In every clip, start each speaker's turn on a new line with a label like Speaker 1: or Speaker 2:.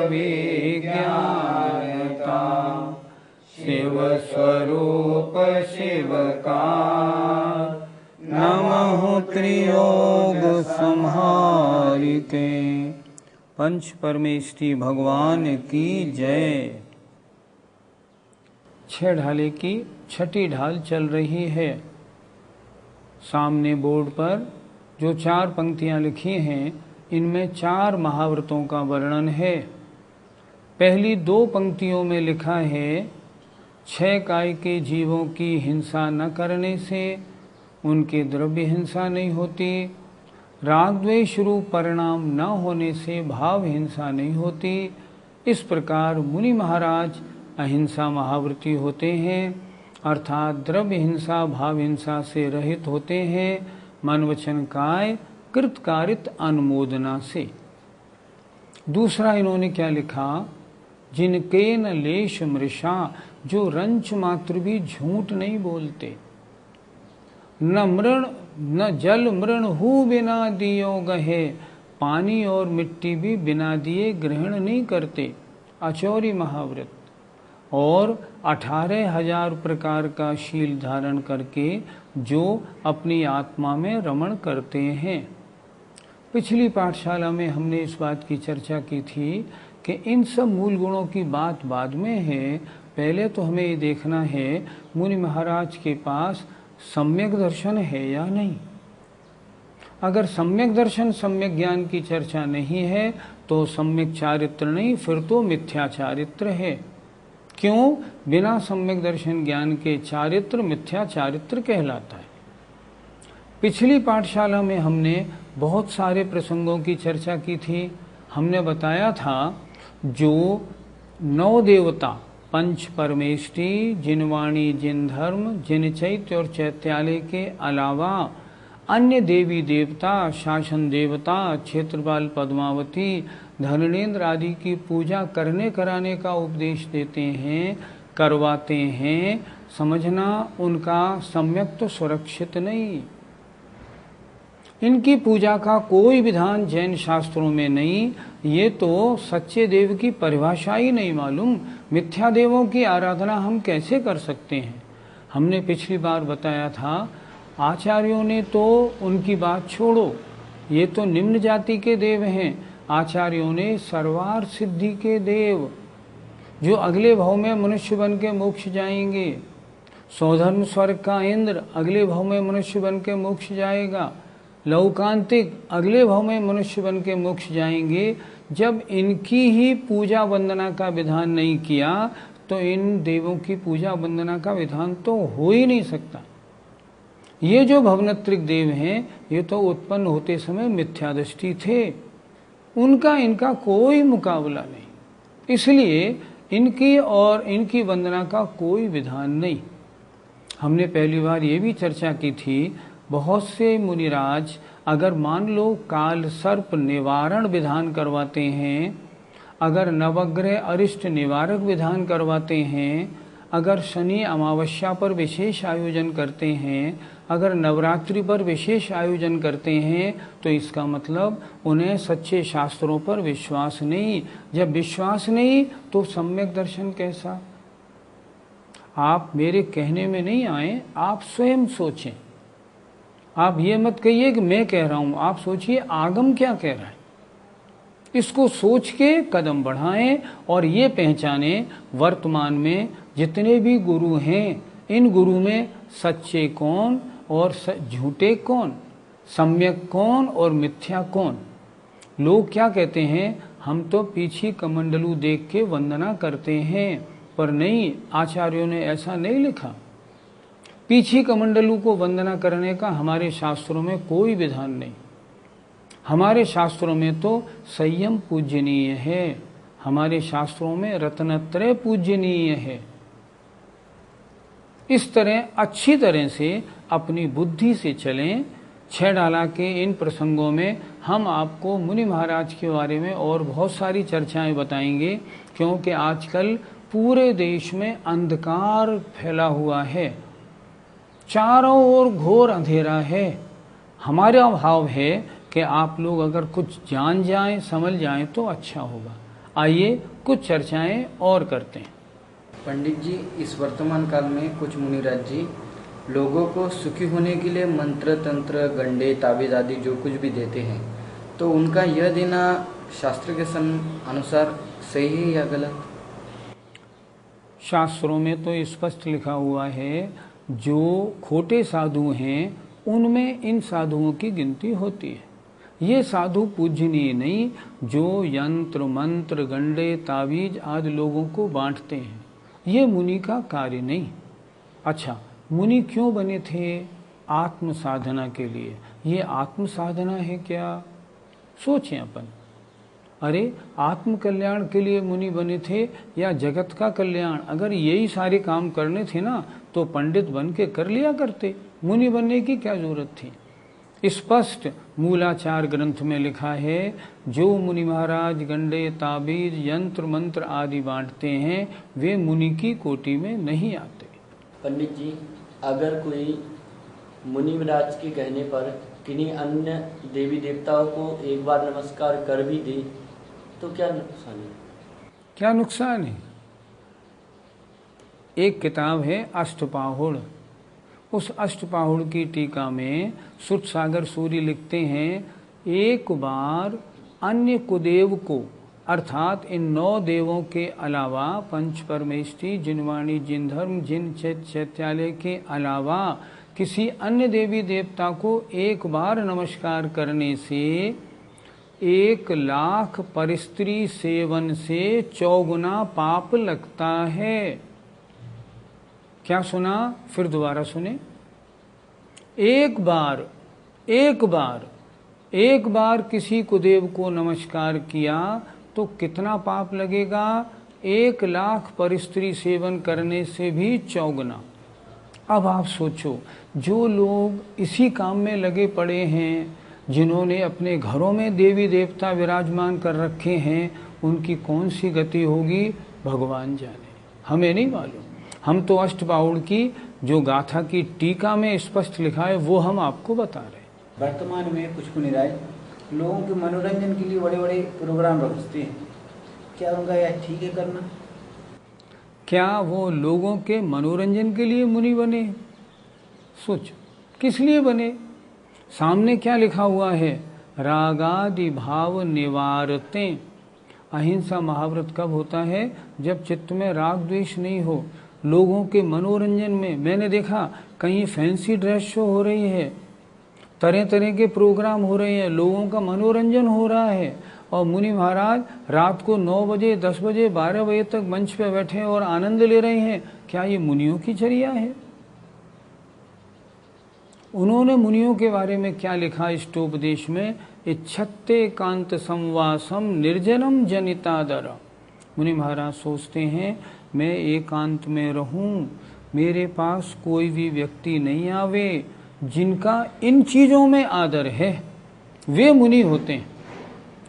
Speaker 1: विज्ञानता, शिव स्वरूप शिवकार, नमः त्रियोग संहारिके। पंच परमेष्टि भगवान की जय। 6 ढाले की छठी ढाल चल रही है। सामने बोर्ड पर जो 4 पंक्तियां लिखी हैं, इनमें 4 महाव्रतों का वर्णन है। पहली 2 पंक्तियों में लिखा है 6 काय के जीवों की हिंसा न करने से उनके द्रव्य हिंसा नहीं होती, राग द्वेष रूप परिणाम न होने से भाव हिंसा नहीं होती। इस प्रकार मुनि महाराज अहिंसा महाव्रती होते हैं, अर्थात द्रव्य हिंसा भाव हिंसा से रहित होते हैं, मन वचन काय कृतकारित अनुमोदना से। दूसरा इन्होंने क्या लिखा, जिनके न लेश मृषा, जो रंच मात्र भी झूठ नहीं बोलते, न मृण न जल मृण हु बिना दियो गहे, पानी और मिट्टी भी बिना दिए ग्रहण नहीं करते, अचौरी महाव्रत। और 18,000 प्रकार का शील धारण करके जो अपनी आत्मा में रमण करते हैं। पिछली पाठशाला में हमने इस बात की चर्चा की थी कि इन सब मूल गुणों की बात बाद में है। पहले तो हमें ये देखना है मुनि महाराज के पास सम्यक दर्शन है या नहीं। अगर सम्यक दर्शन सम्यक ज्ञान की चर्चा नहीं है तो सम्यक चारित्र नहीं, फिर तो मिथ्या चारित्र है। क्यों? बिना सम्यक दर्शन ज्ञान के चारित्र मिथ्या चारित्र कहलाता है। पिछली पाठशाला में हमने बहुत सारे प्रसंगों की चर्चा की थी। हमने बताया था जो 9 देवता पंच परमेष्टि, जिन वाणी जिन धर्म जिन चैत्य और चैत्यालय के अलावा अन्य देवी देवता, शासन देवता, क्षेत्रपाल पद्मावती, धनेन्द्र आदि की पूजा करने कराने का उपदेश देते हैं, करवाते हैं, समझना उनका सम्यक तो सुरक्षित नहीं। इनकी पूजा का कोई विधान जैन शास्त्रों में नहीं। ये तो सच्चे देव की परिभाषा ही नहीं मालूम। मिथ्या देवों की आराधना हम कैसे कर सकते हैं? हमने पिछली बार बताया था आचार्यों ने तो उनकी बात छोड़ो, ये तो निम्न जाति के देव हैं। आचार्यों ने सर्वार सिद्धि के देव, जो अगले भाव में मनुष्य बन के मोक्ष जाएंगे, सौधर्म स्वर्ग का इंद्र अगले भाव में मनुष्य बन के मोक्ष जाएगा, लौकांतिक अगले भाव में मनुष्य बन के मोक्ष जाएंगे। जब इनकी ही पूजा वंदना का विधान नहीं किया तो इन देवों की पूजा वंदना का विधान तो हो ही नहीं सकता। ये जो भवनत्रिक देव हैं, ये तो उत्पन्न होते समय मिथ्या दृष्टि थे, उनका इनका कोई मुकाबला नहीं। इसलिए इनकी और इनकी वंदना का कोई विधान नहीं। हमने पहली बार ये भी चर्चा की थी, बहुत से मुनिराज अगर मान लो काल सर्प निवारण विधान करवाते हैं, अगर नवग्रह अरिष्ट निवारक विधान करवाते हैं, अगर शनि अमावस्या पर विशेष आयोजन करते हैं, अगर नवरात्रि पर विशेष आयोजन करते हैं, तो इसका मतलब उन्हें सच्चे शास्त्रों पर विश्वास नहीं। जब विश्वास नहीं तो सम्यक दर्शन कैसा? आप मेरे कहने में नहीं आए, आप स्वयं सोचें। आप ये मत कहिए कि मैं कह रहा हूं, आप सोचिए आगम क्या कह रहा है। इसको सोच के कदम बढ़ाएं और ये पहचानें वर्तमान में जितने भी गुरु हैं, इन गुरु में सच्चे कौन और झूठे कौन, सम्यक कौन और मिथ्या कौन। लोग क्या कहते हैं, हम तो पीछे कमंडलू देख के वंदना करते हैं, पर नहीं, आचार्यों ने ऐसा नहीं लिखा। पीछे कमंडलू को वंदना करने का हमारे शास्त्रों में कोई विधान नहीं। हमारे शास्त्रों में तो संयम पूजनीय है, हमारे शास्त्रों में रत्नत्रय पूजनीय है। इस तरह अच्छी तरह से अपनी बुद्धि से चलें। 6 डाला के इन प्रसंगों में हम आपको मुनि महाराज के बारे में और बहुत सारी चर्चाएं बताएंगे, क्योंकि आजकल पूरे देश में अंधकार फैला हुआ है, चारों ओर घोर अंधेरा है। हमारा भाव है कि आप लोग अगर कुछ जान जाएं, समझ जाएं तो अच्छा होगा। आइए कुछ चर्चाएं और करते हैं।
Speaker 2: पंडित जी, इस वर्तमान काल में कुछ मुनिराज जी लोगों को सुखी होने के लिए मंत्र तंत्र गंडे ताबीज आदि जो कुछ भी देते हैं, तो उनका यह देना शास्त्र के अनुसार सही है या गलत?
Speaker 1: शास्त्रों में तो स्पष्ट लिखा हुआ है, जो खोटे साधु हैं उनमें इन साधुओं की गिनती होती है। ये साधु पूजनीय नहीं, जो यंत्र मंत्र गंडे ताबीज आदि लोगों को बांटते हैं। ये मुनि का कार्य नहीं। अच्छा, मुनि क्यों बने थे? आत्म साधना के लिए। ये आत्म साधना है क्या? सोचें अपन। अरे, आत्म कल्याण के लिए मुनि बने थे या जगत का कल्याण? अगर यही सारे काम करने थे ना, तो पंडित बन के कर लिया करते। मुनि बनने की क्या जरूरत थी? स्पष्ट मूलाचार ग्रंथ में लिखा है, जो मुनि महाराज गंडे ताबीज यंत्र मंत्र आदि बांटते हैं, वे मुनि की कोटि में नहीं आते।
Speaker 3: पंडित जी, अगर कोई मुनि महाराज के कहने पर किन्हीं अन्य देवी देवताओं को एक बार नमस्कार कर भी दे, तो क्या नुकसान है?
Speaker 1: क्या नुकसान है? एक किताब है अष्टपाहुड़। उस अष्टपाहुड़ की टीका में सुत सागर सूरी लिखते हैं, एक बार अन्य कुदेव को, अर्थात इन 9 देवों के अलावा पंच परमेष्टि जिनवाणी जिन धर्म जिन चैत्यालय के अलावा किसी अन्य देवी देवता को एक बार नमस्कार करने से 1,00,000 परस्त्री सेवन से 4 गुना पाप लगता है। क्या सुना? फिर दोबारा सुने। एक बार किसी कुदेव को नमस्कार किया तो कितना पाप लगेगा? 1,00,000 परस्त्री सेवन करने से भी 4 गुना। अब आप सोचो, जो लोग इसी काम में लगे पड़े हैं, जिन्होंने अपने घरों में देवी देवता विराजमान कर रखे हैं, उनकी कौन सी गति होगी भगवान जाने, हमें नहीं मालूम। हम तो अष्टपाहुड़ की जो गाथा की टीका में स्पष्ट लिखा है वो हम आपको बता रहे हैं।
Speaker 4: वर्तमान में कुछ मुनिराज लोगों के मनोरंजन के लिए बड़े बड़े प्रोग्राम रखते हैं, क्या उनका यह ठीक है करना?
Speaker 1: क्या वो लोगों के मनोरंजन के लिए मुनि बने? सोच, किस लिए बने? सामने क्या लिखा हुआ है? रागादि भाव निवारते। अहिंसा महाव्रत कब होता है? जब चित्त में राग द्वेष नहीं हो। लोगों के मनोरंजन में मैंने देखा कहीं फैंसी ड्रेस शो हो रही है, तरह तरह के प्रोग्राम हो रहे हैं, लोगों का मनोरंजन हो रहा है, और मुनि महाराज रात को 9 बजे 10 बजे 12 बजे तक मंच पे बैठे और आनंद ले रहे हैं। क्या ये मुनियों की चर्या है? उन्होंने मुनियों के बारे में क्या लिखा इष्टोपदेश में? इच्छत्ते कांत संवासम निर्जनम जनितादर। मुनि महाराज सोचते हैं, मैं एकांत में रहूं, मेरे पास कोई भी व्यक्ति नहीं आवे, जिनका इन चीजों में आदर है, वे मुनि होते हैं।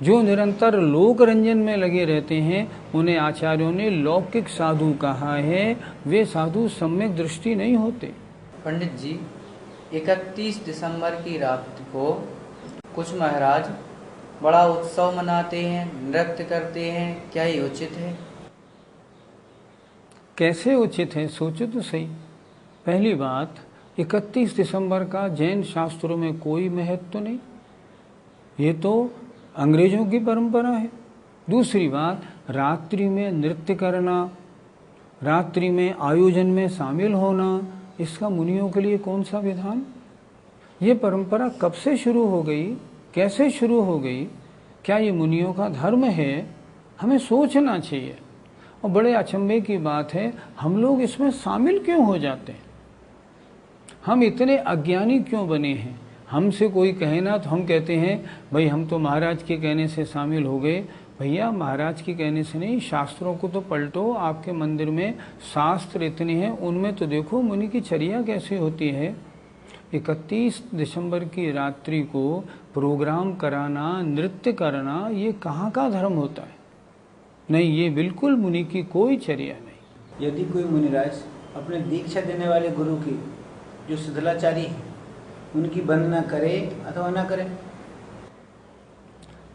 Speaker 1: जो निरंतर लोक रंजन में लगे रहते हैं, उन्हें आचार्यों ने लौकिक साधु कहा है। वे साधु सम्यक दृष्टि नहीं होते।
Speaker 2: पंडित जी, 31 दिसंबर की रात को कुछ महाराज बड़ा उत्सव मनाते हैं, नृत्य करते हैं, क्या ये उचित है?
Speaker 1: कैसे उचित है? सोचो तो सही। पहली बात, 31 दिसंबर का जैन शास्त्रों में कोई महत्व तो नहीं, ये तो अंग्रेजों की परंपरा है। दूसरी बात, रात्रि में नृत्य करना, रात्रि में आयोजन में शामिल होना, इसका मुनियों के लिए कौन सा विधान? ये परंपरा कब से शुरू हो गई? कैसे शुरू हो गई? क्या ये मुनियों का धर्म है? हमें सोचना चाहिए। और बड़े अचंभे की बात है, हम लोग इसमें शामिल क्यों हो जाते हैं? हम इतने अज्ञानी क्यों बने हैं? हमसे कोई कहे ना तो हम कहते हैं भाई हम तो महाराज के कहने से शामिल हो गए। भैया, महाराज के कहने से नहीं, शास्त्रों को तो पलटो। आपके मंदिर में शास्त्र इतने हैं, उनमें तो देखो मुनि की चर्या कैसे होती है। 31 दिसंबर की रात्रि को प्रोग्राम कराना, नृत्य करना, ये कहाँ का धर्म होता है? नहीं, ये बिल्कुल मुनि की कोई चर्या नहीं।
Speaker 4: यदि कोई मुनिराज अपने दीक्षा देने वाले गुरु की जो शिथिलाचारी है, उनकी वंदना करे अथवा न करे?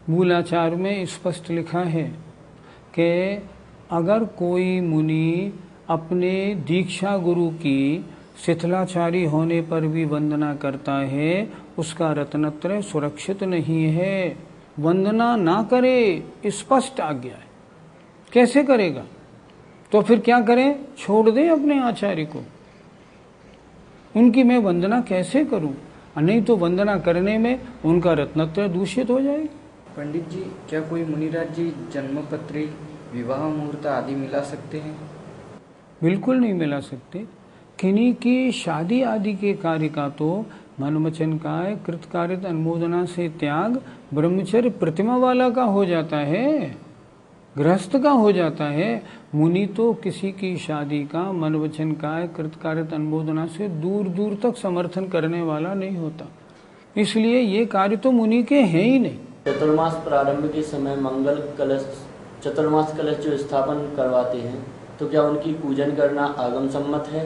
Speaker 1: मूलाचार में स्पष्ट लिखा है कि अगर कोई मुनि अपने दीक्षा गुरु की शिथिलाचारी होने पर भी वंदना करता है, उसका रत्नत्रय सुरक्षित नहीं है। वंदना ना करे, स्पष्ट आज्ञा है। कैसे करेगा? तो फिर क्या करें? छोड़ दे अपने आचार्य को। उनकी मैं वंदना कैसे करूं? नहीं तो वंदना करने में उनका रत्नत्रय दूषित हो जाएगा।
Speaker 2: पंडित जी, क्या कोई मुनिराज जी जन्मपत्री, विवाह मुहूर्त आदि मिला सकते हैं?
Speaker 1: बिल्कुल नहीं मिला सकते। किन्हीं की शादी आदि के कार्य का तो मनवचन काय कृतकारित अनुमोदना से त्याग ब्रह्मचर्य प्रतिमा वाला का हो जाता है, गृहस्थ का हो जाता है। मुनि तो किसी की शादी का मनवचन काय कृतकारित अनुमोदना से दूर दूर तक समर्थन करने वाला नहीं होता। इसलिए ये कार्य तो मुनि के हैं ही नहीं।
Speaker 3: चतुर्मास प्रारंभ के समय मंगल कलश, चतुर्मास कलश जो स्थापन करवाते हैं, तो क्या उनकी पूजन करना आगम सम्मत है?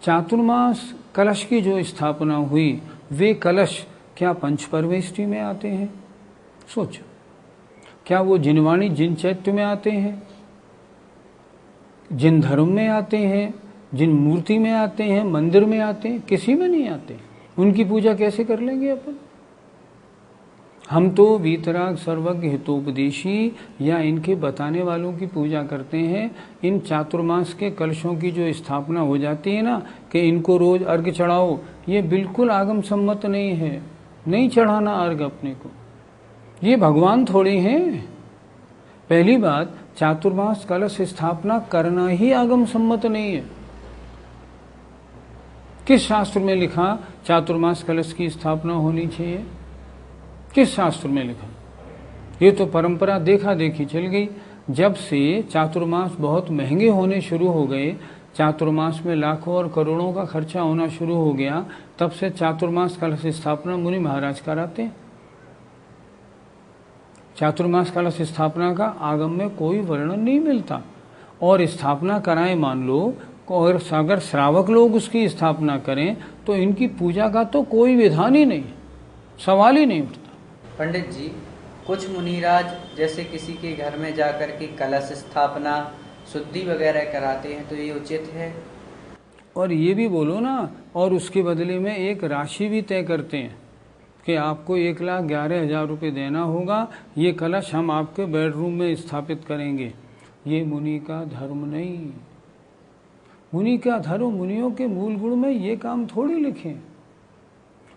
Speaker 1: चातुर्मास कलश की जो स्थापना हुई, वे कलश क्या पंचपर्वेष्टि में आते हैं? सोचो, क्या वो जिनवाणी जिन चैत्य में आते हैं, जिन धर्म में आते हैं, जिन मूर्ति में आते हैं, मंदिर में आते हैं? किसी में नहीं आते। उनकी पूजा कैसे कर लेंगे अपन? हम तो वीतराग सर्वज्ञ हितोपदेशी या इनके बताने वालों की पूजा करते हैं। इन चातुर्मास के कलशों की जो स्थापना हो जाती है ना, कि इनको रोज अर्घ चढ़ाओ, ये बिल्कुल आगम सम्मत नहीं है। नहीं चढ़ाना अर्घ अपने को, ये भगवान थोड़े हैं। पहली बात, चातुर्मास कलश स्थापना करना ही आगम सम्मत नहीं है। किस शास्त्र में लिखा चातुर्मास कलश की स्थापना होनी चाहिए? किस शास्त्र में लिखा? ये तो परंपरा देखा देखी चल गई। जब से चातुर्मास बहुत महंगे होने शुरू हो गए, चातुर्मास में लाखों और करोड़ों का खर्चा होना शुरू हो गया, तब से चातुर्मास कलश स्थापना मुनि महाराज कराते हैं। चातुर्मास कलश स्थापना का आगम में कोई वर्णन नहीं मिलता। और स्थापना कराएं मान लो, और अगर श्रावक लोग उसकी स्थापना करें, तो इनकी पूजा का तो कोई विधान ही नहीं, सवाल ही नहीं उठता।
Speaker 5: पंडित जी, कुछ मुनिराज जैसे किसी के घर में जाकर के कलश स्थापना, शुद्धि वगैरह कराते हैं, तो ये उचित है?
Speaker 1: और ये भी बोलो ना, और उसके बदले में एक राशि भी तय करते हैं कि आपको 1,11,000 रुपये देना होगा, ये कलश हम आपके बेडरूम में स्थापित करेंगे। ये मुनि का धर्म नहीं। मुनि का धर्म, मुनियों के मूल गुण में ये काम थोड़ी लिखे।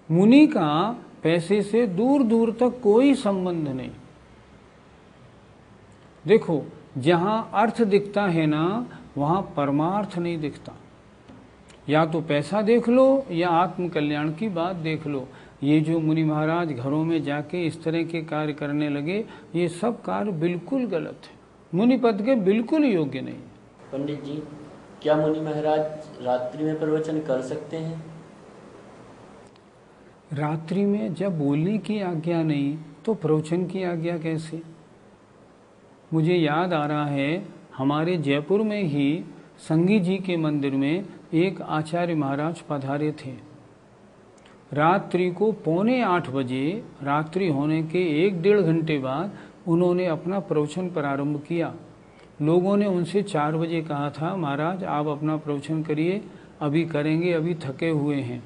Speaker 1: मुनि का पैसे से दूर दूर तक कोई संबंध नहीं। देखो, जहां अर्थ दिखता है ना, वहां परमार्थ नहीं दिखता। या तो पैसा देख लो या आत्म कल्याण की बात देख लो। ये जो मुनि महाराज घरों में जाके इस तरह के कार्य करने लगे, ये सब कार्य बिल्कुल गलत है, मुनि पद के बिल्कुल योग्य नहीं।
Speaker 3: पंडित जी, क्या मुनि महाराज रात्रि में प्रवचन कर सकते हैं?
Speaker 1: रात्रि में जब बोलने की आज्ञा नहीं, तो प्रवचन की आज्ञा कैसे? मुझे याद आ रहा है, हमारे जयपुर में ही संगी जी के मंदिर में एक आचार्य महाराज पधारे थे। रात्रि को 7:45 बजे, रात्रि होने के 1-1.5 घंटे बाद उन्होंने अपना प्रवचन प्रारंभ किया। लोगों ने उनसे 4 बजे कहा था, महाराज आप अपना प्रवचन करिए, अभी करेंगे, अभी थके हुए हैं।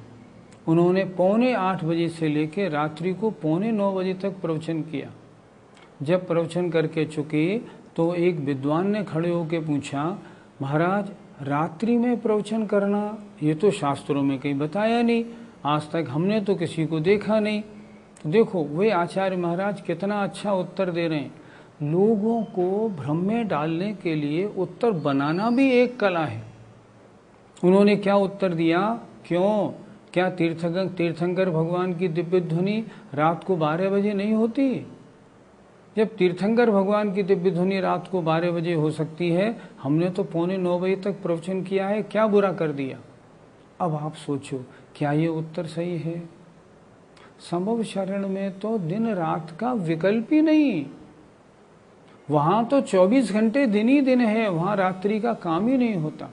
Speaker 1: उन्होंने 7:45 बजे से लेकर रात्रि को 8:45 बजे तक प्रवचन किया। जब प्रवचन करके चुके, तो एक विद्वान ने खड़े होकर पूछा, महाराज रात्रि में प्रवचन करना, ये तो शास्त्रों में कहीं बताया नहीं, आज तक हमने तो किसी को देखा नहीं। तो देखो, वे आचार्य महाराज कितना अच्छा उत्तर दे रहे हैं। लोगों को भ्रम में डालने के लिए उत्तर बनाना भी एक कला है। उन्होंने क्या उत्तर दिया? क्यों, क्या तीर्थंकर भगवान की दिव्य ध्वनि रात को 12 बजे नहीं होती? जब तीर्थंकर भगवान की दिव्य ध्वनि रात को 12 बजे हो सकती है, हमने तो 8:45 बजे तक प्रवचन किया है, क्या बुरा कर दिया? अब आप सोचो, क्या ये उत्तर सही है? संभव शरण में तो दिन रात का विकल्प ही नहीं। वहां तो 24 घंटे दिन ही दिन है, वहां रात्रि का काम ही नहीं होता।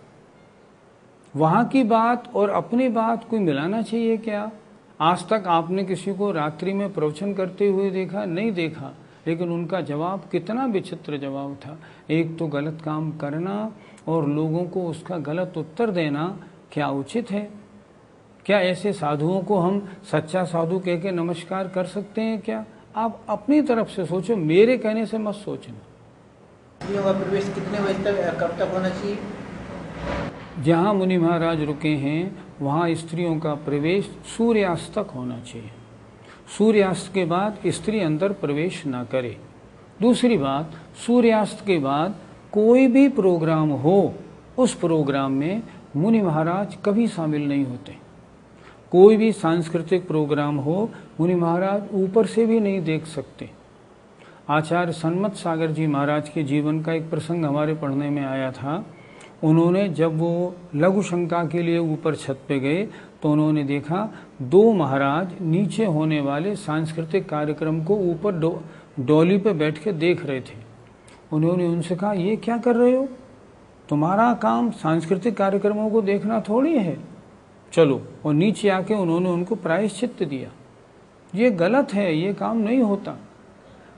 Speaker 1: वहां की बात और अपनी बात कोई मिलाना चाहिए क्या? आज तक आपने किसी को रात्रि में प्रवचन करते हुए देखा? नहीं देखा। लेकिन उनका जवाब कितना विचित्र जवाब था। एक तो गलत काम करना और लोगों को उसका गलत उत्तर देना क्या उचित है? क्या ऐसे साधुओं को हम सच्चा साधु कह के नमस्कार कर सकते हैं क्या? आप अपनी तरफ से सोचो, मेरे कहने से मत सोचना।
Speaker 4: स्त्रियों का प्रवेश कितने बजे तक कब तक होना चाहिए?
Speaker 1: जहाँ मुनि महाराज रुके हैं वहाँ स्त्रियों का प्रवेश सूर्यास्त तक होना चाहिए। सूर्यास्त के बाद स्त्री अंदर प्रवेश ना करे। दूसरी बात, सूर्यास्त के बाद कोई भी प्रोग्राम हो, उस प्रोग्राम में मुनि महाराज कभी शामिल नहीं होते। कोई भी सांस्कृतिक प्रोग्राम हो, मुनि महाराज ऊपर से भी नहीं देख सकते। आचार्य सन्मत सागर जी महाराज के जीवन का एक प्रसंग हमारे पढ़ने में आया था। उन्होंने जब वो लघु शंका के लिए ऊपर छत पे गए तो उन्होंने देखा 2 महाराज नीचे होने वाले सांस्कृतिक कार्यक्रम को ऊपर डोली पे बैठ के देख रहे थे। उन्होंने उनसे कहा, ये क्या कर रहे हो? तुम्हारा काम सांस्कृतिक कार्यक्रमों को देखना थोड़ी है, चलो। और नीचे आके उन्होंने उनको प्रायश्चित्त दिया। ये गलत है, ये काम नहीं होता।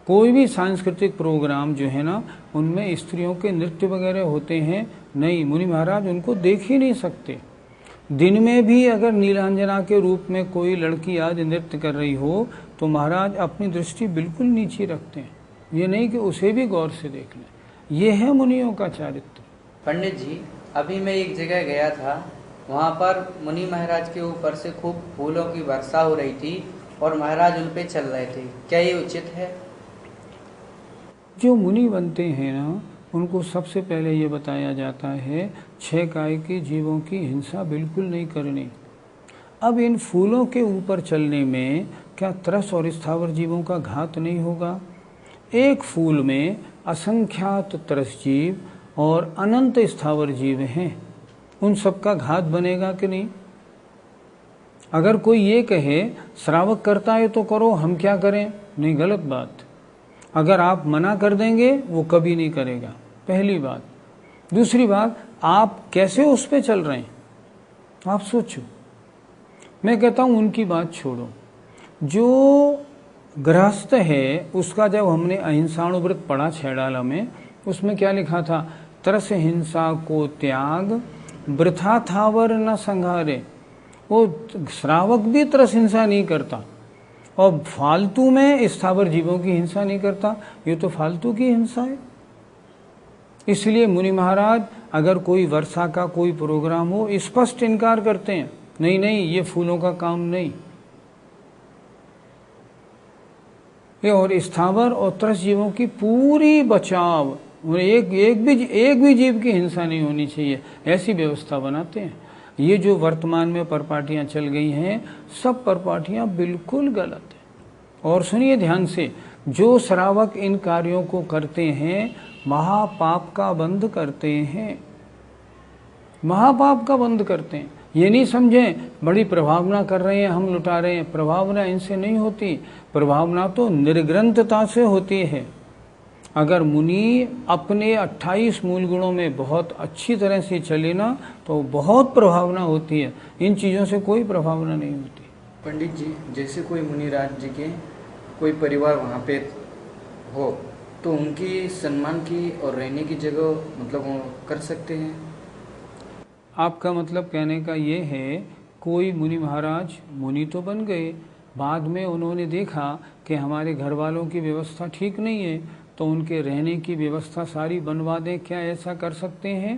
Speaker 1: कोई भी सांस्कृतिक प्रोग्राम जो है ना, उनमें स्त्रियों के नृत्य वगैरह होते हैं, नहीं, मुनि महाराज उनको देख ही नहीं सकते। दिन में भी अगर नीलांजना के रूप में कोई लड़की आज नृत्य कर रही हो तो महाराज अपनी दृष्टि बिल्कुल नीचे रखते हैं। ये नहीं कि उसे भी गौर से देख लें। ये है मुनियों का चारित्र।
Speaker 5: पंडित जी, अभी मैं एक जगह गया था, वहाँ पर मुनि महाराज के ऊपर से खूब फूलों की वर्षा हो रही थी और महाराज उन पे चल रहे थे। क्या ये उचित है?
Speaker 1: जो मुनि बनते हैं ना, उनको सबसे पहले ये बताया जाता है 6 काय के जीवों की हिंसा बिल्कुल नहीं करनी। अब इन फूलों के ऊपर चलने में क्या त्रस और स्थावर जीवों का घात नहीं होगा? एक फूल में असंख्यात त्रस जीव और अनंत स्थावर जीव हैं, उन सबका घात बनेगा कि नहीं? अगर कोई ये कहे श्रावक करता है तो करो, हम क्या करें, नहीं, गलत बात। अगर आप मना कर देंगे वो कभी नहीं करेगा, पहली बात। दूसरी बात, आप कैसे उस पे चल रहे हैं आप सोचो। मैं कहता हूं उनकी बात छोड़ो। जो गृहस्थ है उसका जब हमने अहिंसाणुव्रत पढ़ा छैडाला में, उसमें क्या लिखा था? त्रस हिंसा को त्याग, वृथा थावर न संहारे। वो श्रावक भी त्रस हिंसा नहीं करता और फालतू में स्थावर जीवों की हिंसा नहीं करता। ये तो फालतू की हिंसा है। इसलिए मुनि महाराज अगर कोई वर्षा का कोई प्रोग्राम हो, स्पष्ट इनकार करते हैं, नहीं नहीं, ये फूलों का काम नहीं। ये और स्थावर और त्रस जीवों की पूरी बचाव, एक भी जीव की हिंसा नहीं होनी चाहिए, ऐसी व्यवस्था बनाते हैं। ये जो वर्तमान में परपाटियां चल गई हैं, सब परपाटियां बिल्कुल गलत है। और सुनिए ध्यान से, जो श्रावक इन कार्यों को करते हैं महापाप का बंध करते हैं, महापाप का बंध करते हैं। ये नहीं समझें बड़ी प्रभावना कर रहे हैं, हम लुटा रहे हैं। प्रभावना इनसे नहीं होती, प्रभावना तो निर्ग्रंथता से होती है। अगर मुनि अपने 28 मूल गुणों में बहुत अच्छी तरह से चले ना, तो बहुत प्रभावना होती है। इन चीज़ों से कोई प्रभावना नहीं होती।
Speaker 2: पंडित जी, जैसे कोई मुनिराज जी के कोई परिवार वहाँ पे हो तो उनकी सम्मान की और रहने की जगह मतलब वो कर सकते हैं?
Speaker 1: आपका मतलब कहने का ये है, कोई मुनि महाराज मुनि तो बन गए, बाद में उन्होंने देखा कि हमारे घर वालों की व्यवस्था ठीक नहीं है, तो उनके रहने की व्यवस्था सारी बनवा दें, क्या ऐसा कर सकते हैं?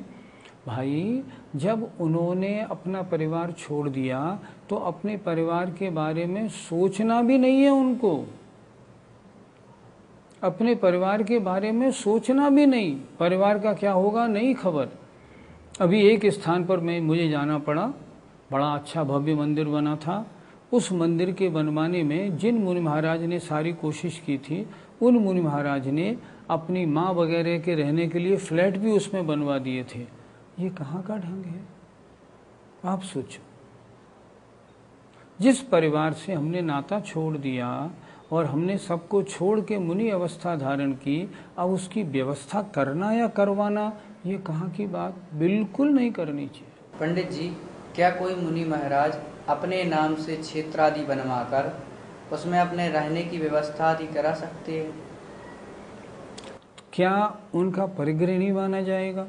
Speaker 1: भाई, जब उन्होंने अपना परिवार छोड़ दिया तो अपने परिवार के बारे में सोचना भी नहीं है उनको। अपने परिवार के बारे में सोचना भी नहीं, परिवार का क्या होगा नहीं खबर। अभी एक स्थान पर मुझे जाना पड़ा, बड़ा अच्छा भव्य मंदिर बना था। उस मंदिर के बनवाने में जिन मुनि महाराज ने सारी कोशिश की थी, उन मुनि महाराज ने अपनी माँ वगैरह के रहने के लिए फ्लैट भी उसमें बनवा दिए थे। ये कहाँ का ढंग है? आप सोचो। जिस परिवार से हमने नाता छोड़ दिया और हमने सबको छोड़ के मुनि अवस्था धारण की, अब उसकी व्यवस्था करना या करवाना, ये कहाँ की बात? बिल्कुल नहीं करनी चाहिए।
Speaker 5: पंडित जी, क्या कोई मुनि महाराज अपने नाम से क्षेत्र आदि बनवाकर उसमें अपने रहने की व्यवस्था आदि करा सकते हैं?
Speaker 1: क्या उनका परिग्रह नहीं माना जाएगा?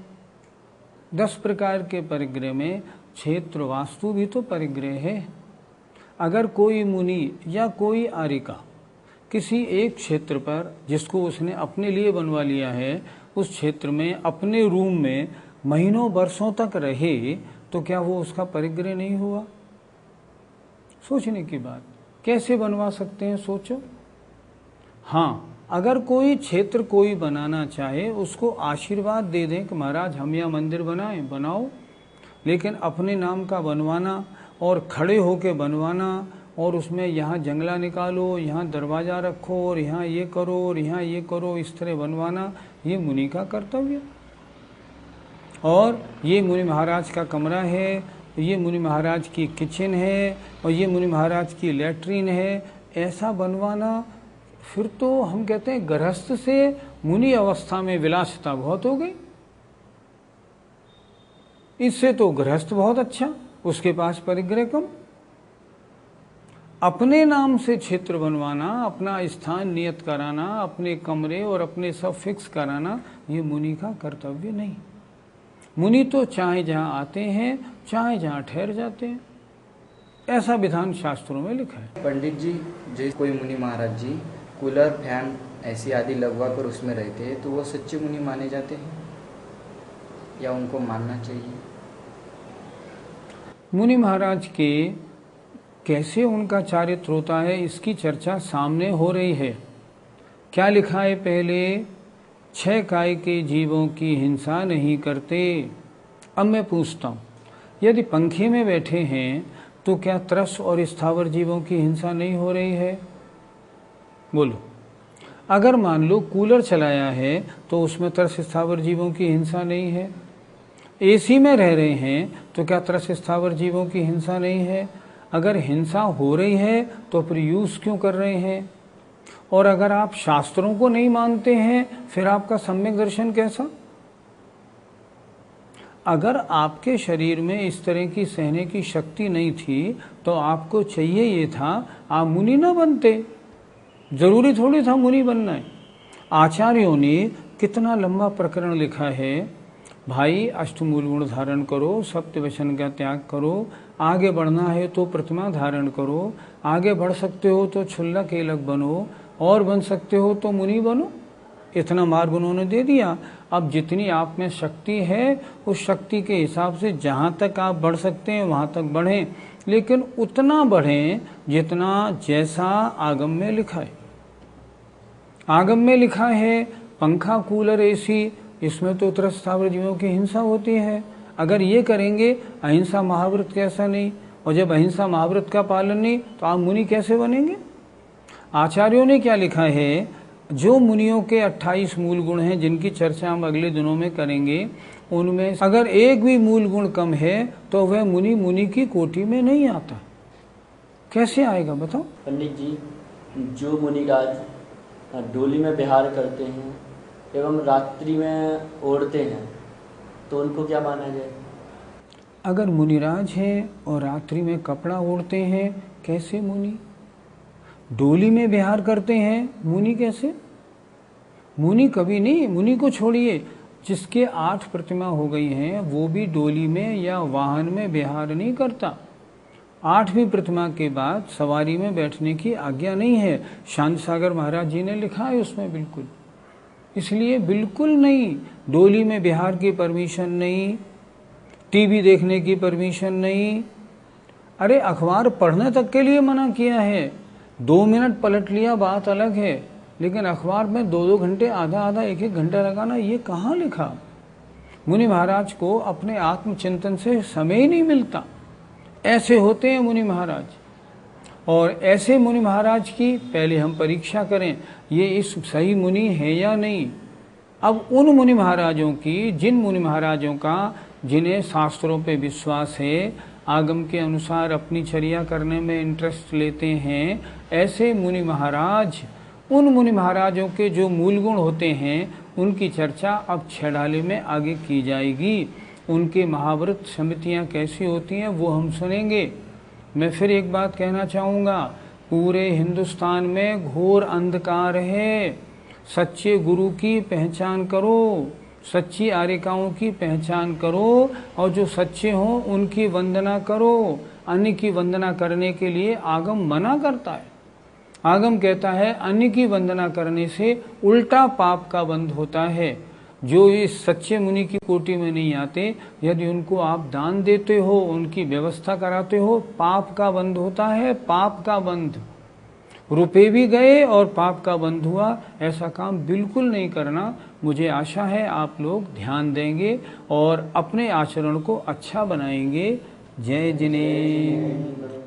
Speaker 1: 10 प्रकार के परिग्रह में क्षेत्र वास्तु भी तो परिग्रह है। अगर कोई मुनि या कोई आर्यिका किसी एक क्षेत्र पर, जिसको उसने अपने लिए बनवा लिया है, उस क्षेत्र में अपने रूम में महीनों वर्षों तक रहे, तो क्या वो उसका परिग्रह नहीं हुआ? सोचने की बात। कैसे बनवा सकते हैं, सोचो। हाँ, अगर कोई क्षेत्र कोई बनाना चाहे, उसको आशीर्वाद दे दें कि महाराज हम यहाँ मंदिर बनाएं, बनाओ, लेकिन अपने नाम का बनवाना और खड़े होके बनवाना और उसमें यहाँ जंगला निकालो, यहाँ दरवाज़ा रखो और यहाँ ये करो और यहाँ ये करो, इस तरह बनवाना, ये मुनि का कर्तव्य। और ये मुनि महाराज का कमरा है, ये मुनि महाराज की किचन है और ये मुनि महाराज की लैट्रीन है, ऐसा बनवाना, फिर तो हम कहते हैं गृहस्थ से मुनि अवस्था में विलासिता बहुत हो गई। इससे तो गृहस्थ बहुत अच्छा, उसके पास परिग्रह कम। अपने नाम से क्षेत्र बनवाना, अपना स्थान नियत कराना, अपने कमरे और अपने सब फिक्स कराना, ये मुनि का कर्तव्य नहीं। मुनि तो चाहे जहाँ आते हैं, चाहे जहाँ ठहर जाते हैं, ऐसा विधान शास्त्रों में लिखा है।
Speaker 2: पंडित जी, जैसे कोई मुनि महाराज जी कूलर, फैन ऐसी आदि लगवा कर उसमें रहते हैं, तो वो सच्चे मुनि माने जाते हैं या उनको मानना चाहिए?
Speaker 1: मुनि महाराज के कैसे उनका चारित्र होता है, इसकी चर्चा सामने हो रही है। क्या लिखा है पहले? 6 काय के जीवों की हिंसा नहीं करते। अब मैं पूछता हूँ, यदि पंखे में बैठे हैं तो क्या त्रस और स्थावर जीवों की हिंसा नहीं हो रही है? बोलो। अगर मान लो कूलर चलाया है तो उसमें त्रस स्थावर जीवों की हिंसा नहीं है। एसी में रह रहे हैं तो क्या त्रस स्थावर जीवों की हिंसा नहीं है? अगर हिंसा हो रही है तो फिर यूज क्यों कर रहे हैं? और अगर आप शास्त्रों को नहीं मानते हैं, फिर आपका सम्यक दर्शन कैसा? अगर आपके शरीर में इस तरह की सहने की शक्ति नहीं थी तो आपको चाहिए ये था, आप मुनि ना बनते। जरूरी थोड़ी था मुनि बनना है। आचार्यों ने कितना लंबा प्रकरण लिखा है, भाई अष्टमूल गुण धारण करो, सत्य वचन का त्याग करो, आगे बढ़ना है तो प्रतिमा धारण करो, आगे बढ़ सकते हो तो क्षुल्लक एलक बनो, और बन सकते हो तो मुनि बनो। इतना मार्ग उन्होंने दे दिया। अब जितनी आप में शक्ति है, उस शक्ति के हिसाब से जहाँ तक आप बढ़ सकते हैं वहाँ तक बढ़ें, लेकिन उतना बढ़ें जितना जैसा आगम में लिखा है। आगम में लिखा है पंखा, कूलर, एसी, इसमें तो त्रस्त स्थावर जीवों की हिंसा होती है। अगर ये करेंगे, अहिंसा महाव्रत कैसा नहीं, और जब अहिंसा महाव्रत का पालन नहीं तो आप मुनि कैसे बनेंगे? आचार्यों ने क्या लिखा है, जो मुनियों के 28 मूल गुण हैं जिनकी चर्चा हम अगले दिनों में करेंगे, उनमें अगर एक भी मूल गुण कम है तो वह मुनि की कोटि में नहीं आता। कैसे आएगा बताओ?
Speaker 3: पंडित जी, जो मुनिराज डोली में विहार करते हैं एवं रात्रि में ओढ़ते हैं, तो उनको क्या माना जाए?
Speaker 1: अगर मुनिराज हैं और रात्रि में कपड़ा ओढ़ते हैं, कैसे मुनि? डोली में विहार करते हैं, मुनि कैसे? मुनि कभी नहीं। मुनि को छोड़िए, जिसके 8 प्रतिमा हो गई हैं वो भी डोली में या वाहन में विहार नहीं करता। 8वीं प्रतिमा के बाद सवारी में बैठने की आज्ञा नहीं है। शांत सागर महाराज जी ने लिखा है उसमें बिल्कुल। इसलिए बिल्कुल नहीं, डोली में विहार की परमिशन नहीं, टीवी देखने की परमिशन नहीं। अरे अखबार पढ़ने तक के लिए मना किया है। 2 मिनट पलट लिया बात अलग है, लेकिन अखबार में 2-2 घंटे, आधा-आधा, 1-1 घंटा लगाना, ये कहाँ लिखा? मुनि महाराज को अपने आत्मचिंतन से समय ही नहीं मिलता। ऐसे होते हैं मुनि महाराज। और ऐसे मुनि महाराज की पहले हम परीक्षा करें, ये इस सही मुनि है या नहीं। अब उन मुनि महाराजों की, जिन मुनि महाराजों का, जिन्हें शास्त्रों पे विश्वास है, आगम के अनुसार अपनी चर्या करने में इंटरेस्ट लेते हैं, ऐसे मुनि महाराज, उन मुनि महाराजों के जो मूल गुण होते हैं, उनकी चर्चा अब छेड़ाले में आगे की जाएगी। उनके महाव्रत समितियां कैसी होती हैं वो हम सुनेंगे। मैं फिर एक बात कहना चाहूँगा, पूरे हिंदुस्तान में घोर अंधकार है। सच्चे गुरु की पहचान करो, सच्ची आर्यिकाओं की पहचान करो और जो सच्चे हों उनकी वंदना करो। अन्य की वंदना करने के लिए आगम मना करता है। आगम कहता है अन्य की वंदना करने से उल्टा पाप का बंध होता है। जो इस सच्चे मुनि की कोटि में नहीं आते, यदि उनको आप दान देते हो, उनकी व्यवस्था कराते हो, पाप का बंध होता है, पाप का बंध। रुपए भी गए और पाप का बंध हुआ, ऐसा काम बिल्कुल नहीं करना। मुझे आशा है आप लोग ध्यान देंगे और अपने आचरण को अच्छा बनाएंगे। जय जिनेन्द्र।